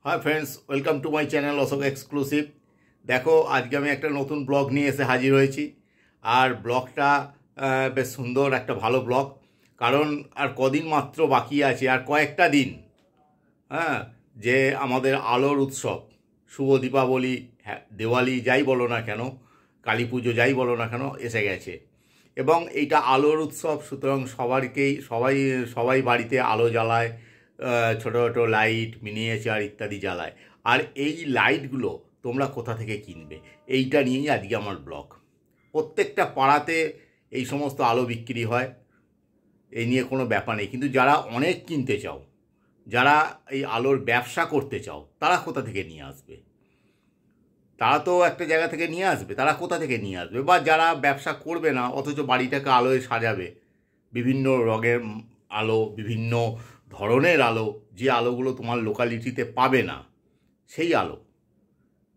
Hi friends, welcome to my channel Ashok exclusive. देखो आज के एक नतून ब्लग नहीं एसे हाजिर होएछि और ब्लगटा बेश सुंदर एक भालो ब्लग कारण और कदिन मात्र बाकी आछे और कयेकटा दिन हाँ जे आमादेर आलोर उत्सव शुभ दीपावली देवाली যাই বলো না কেন काली पुजो যাই বলো না কেন এসে গেছে এবং এইটা আলোর উৎসব। সুতরাং সবাই বাড়িতে আলো জ্বালায়, ছোটো ছোটো লাইট মিনিয়েচার ইত্যাদি জ্বালায়। আর এই লাইটগুলো তোমরা কোথা থেকে কিনবে এইটা নিয়েই আজকে আমার ব্লগ। প্রত্যেকটা পাড়াতে এই সমস্ত আলো বিক্রি হয়, এই নিয়ে কোনো ব্যাপার নেই। কিন্তু যারা অনেক কিনতে চাও, যারা এই আলোর ব্যবসা করতে চাও, তারা কোথা থেকে নিয়ে আসবে? তারা তো একটা জায়গা থেকে নিয়ে আসবে, তারা কোথা থেকে নিয়ে আসবে? বা যারা ব্যবসা করবে না অথচ বাড়িটাকে আলোয় সাজাবে, বিভিন্ন রঙের আলো, বিভিন্ন ধরনের আলো, যে আলোগুলো তোমার লোকালিটিতে পাবে না, সেই আলো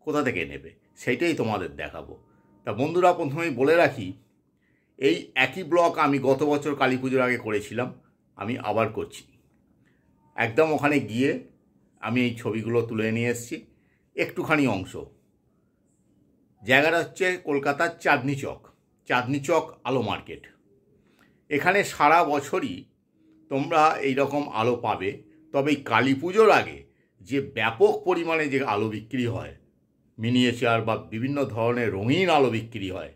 কোথা থেকে নেবে সেইটাই তোমাদের দেখাবো। তা বন্ধুরা, প্রথমেই বলে রাখি, এই একই ব্লগ আমি গত বছর কালী পুজোর আগে করেছিলাম, আমি আবার করছি। একদম ওখানে গিয়ে আমি এই ছবিগুলো তুলে নিয়ে এসেছি। একটুখানি অংশ, জায়গাটা হচ্ছে কলকাতার চাঁদনি চক আলো মার্কেট। এখানে সারা বছরই তোমরা এই রকম আলো পাবে। তবে এই কালী পুজোর আগে যে ব্যাপক পরিমাণে যে আলো বিক্রি হয়, মিনিয়েচার বা বিভিন্ন ধরনের রঙিন আলো বিক্রি হয়,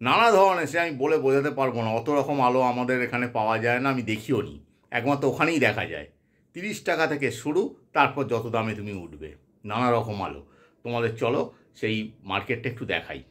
নানা ধরনের, সে আমি বলে বোঝাতে পারবো না। অত রকম আলো আমাদের এখানে পাওয়া যায় না, আমি দেখিও নি, একমাত্র ওখানেই দেখা যায়। 30 টাকা থেকে শুরু, তারপর যত দামে তুমি উঠবে, নানা রকম আলো। তোমাদের চলো সেই মার্কেটটা একটু দেখাই।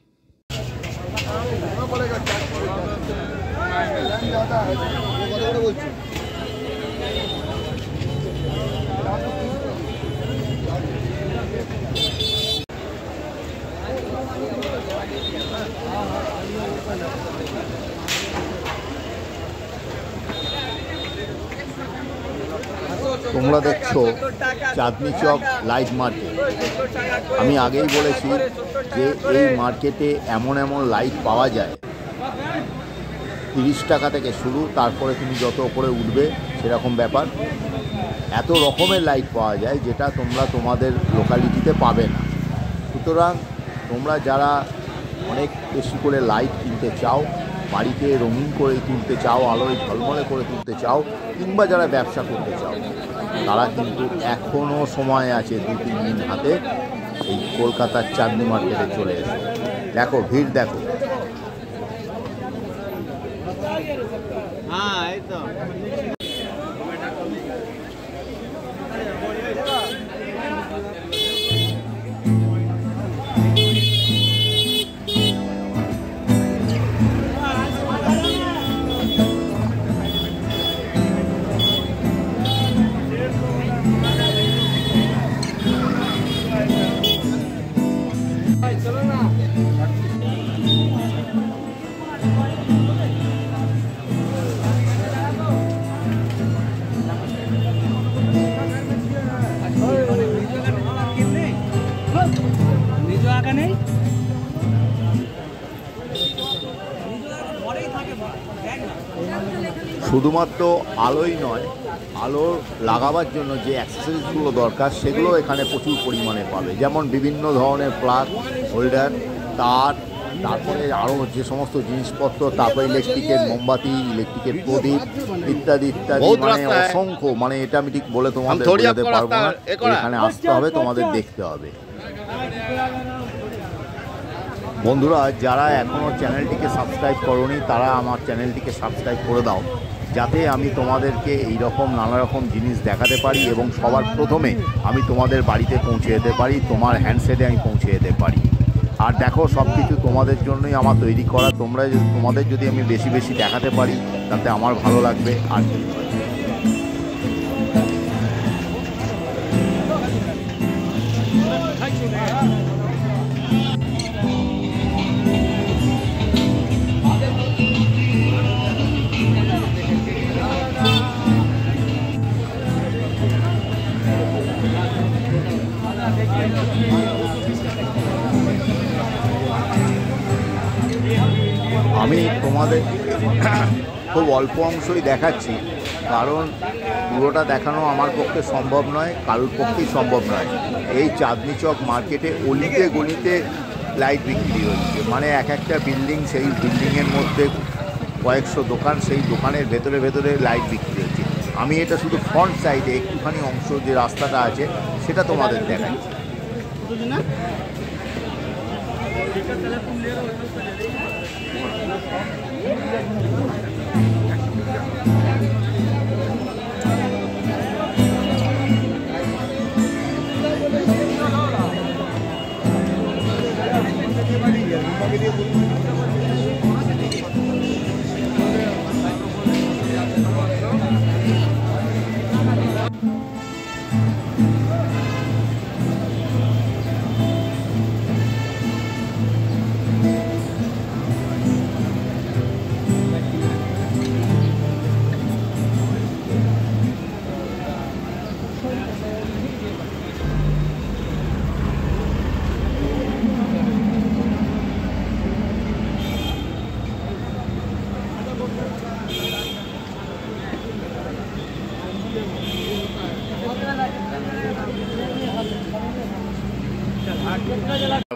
তোমরা দেখছো চাঁদনি চক লাইট মার্কেট। আমি আগেই বলেছি যে এই মার্কেটে এমন লাইট পাওয়া যায় 30 টাকা থেকে শুরু, তারপরে তুমি যত উপরে উঠবে সেরকম ব্যাপার। এত রকমের লাইট পাওয়া যায় যেটা তোমরা তোমাদের লোকালিটিতে পাবে না। সুতরাং তোমরা যারা অনেক বেশি করে লাইট কিনতে চাও, বাড়িতে রঙিন করে তুলতে চাও, আলোয় ঝলমলে করে তুলতে চাও, কিংবা যারা ব্যবসা করতে চাও, তারা কিন্তু এখনও সময় আছে 2-3 দিন হাতে। এই কলকাতার চাঁদনি মার্কেটে চলে এসো। দেখো ভিড়, দেখো। শুধুমাত্র আলোই নয়, আলো লাগাবার জন্য যে অ্যাক্সেসরিজগুলো দরকার সেগুলো এখানে প্রচুর পরিমাণে পাবে। যেমন বিভিন্ন ধরনের প্লাগ হোল্ডার, তার, তারপরে আরও যে সমস্ত জিনিসপত্র, তারপরে ইলেকট্রিকের মোমবাতি, ইলেকট্রিকের প্রদীপ ইত্যাদি ইত্যাদি, মানে অসংখ্য, মানে এটা আমি ঠিক বলে তোমাদের বোঝাতে পারবো না। এখানে আসতে হবে, তোমাদের দেখতে হবে। বন্ধুরা, যারা এখনও চ্যানেলটিকে সাবস্ক্রাইব করোনি, তারা আমার চ্যানেলটিকে সাবস্ক্রাইব করে দাও, যাতে আমি তোমাদেরকে এই রকম নানা রকম জিনিস দেখাতে পারি এবং সবার প্রথমে আমি তোমাদের বাড়িতে পৌঁছে যেতে পারি, তোমার হ্যান্ডসেটে আমি পৌঁছে যেতে পারি। আর দেখো, সব কিছু তোমাদের জন্যই আমার তৈরি করা। তোমাদের যদি আমি বেশি বেশি দেখাতে পারি তাতে আমার ভালো লাগবে। আর আমি তোমাদের খুব অল্প অংশই দেখাচ্ছি, কারণ পুরোটা দেখানো আমার পক্ষে সম্ভব নয়, কারোর পক্ষেই সম্ভব নয়। এই চাঁদনি চক মার্কেটে অলিতে গলিতে লাইট বিক্রি হচ্ছে, মানে এক একটা বিল্ডিং, সেই বিল্ডিংয়ের মধ্যে কয়েকশো দোকান, সেই দোকানের ভেতরে ভেতরে লাইট বিক্রি হচ্ছে। আমি এটা শুধু ফ্রন্ট সাইডে একটুখানি অংশ যে রাস্তাটা আছে সেটা তোমাদের দেখাচ্ছি।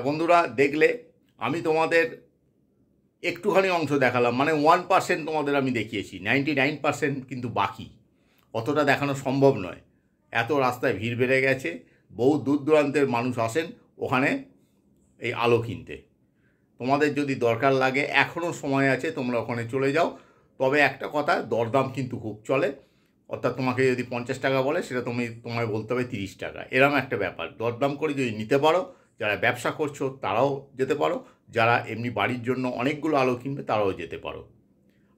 বন্ধুরা, দেখলে আমি তোমাদের একটুখানি অংশ দেখালাম, মানে 1% তোমাদের আমি দেখিয়েছি, 99% কিন্তু বাকি। অতটা দেখানো সম্ভব নয়, এত রাস্তায় ভিড় বেড়ে গেছে, বহু দূর দূরান্তের মানুষ আসেন ওখানে এই আলো কিনতে। তোমাদের যদি দরকার লাগে এখনও সময় আছে, তোমরা ওখানে চলে যাও। তবে একটা কথা, দরদাম কিন্তু খুব চলে, অর্থাৎ তোমাকে যদি 50 টাকা বলে সেটা তোমায় বলতে হবে 30 টাকা, এরম একটা ব্যাপার। দরদাম করে যদি নিতে পারো, যারা ব্যবসা করছো তারাও যেতে পারো, যারা এমনি বাড়ির জন্য অনেকগুলো আলো কিনবে তারাও যেতে পারো।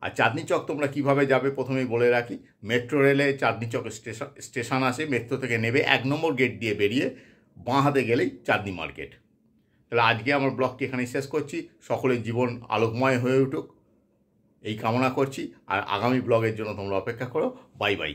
আর চাঁদনি চক তোমরা কিভাবে যাবে প্রথমেই বলে রাখি, মেট্রো রেলে চাঁদনি চক স্টেশন আসে, মেট্রো থেকে নেবে 1 নম্বর গেট দিয়ে বেরিয়ে বাঁ হাতে গেলেই চাঁদনি মার্কেট। তাহলে আজকে আমার ব্লগটি এখানেই শেষ করছি। সকলের জীবন আলোকময় হয়ে উঠুক এই কামনা করছি, আর আগামী ব্লগের জন্য তোমরা অপেক্ষা করো। Bye bye.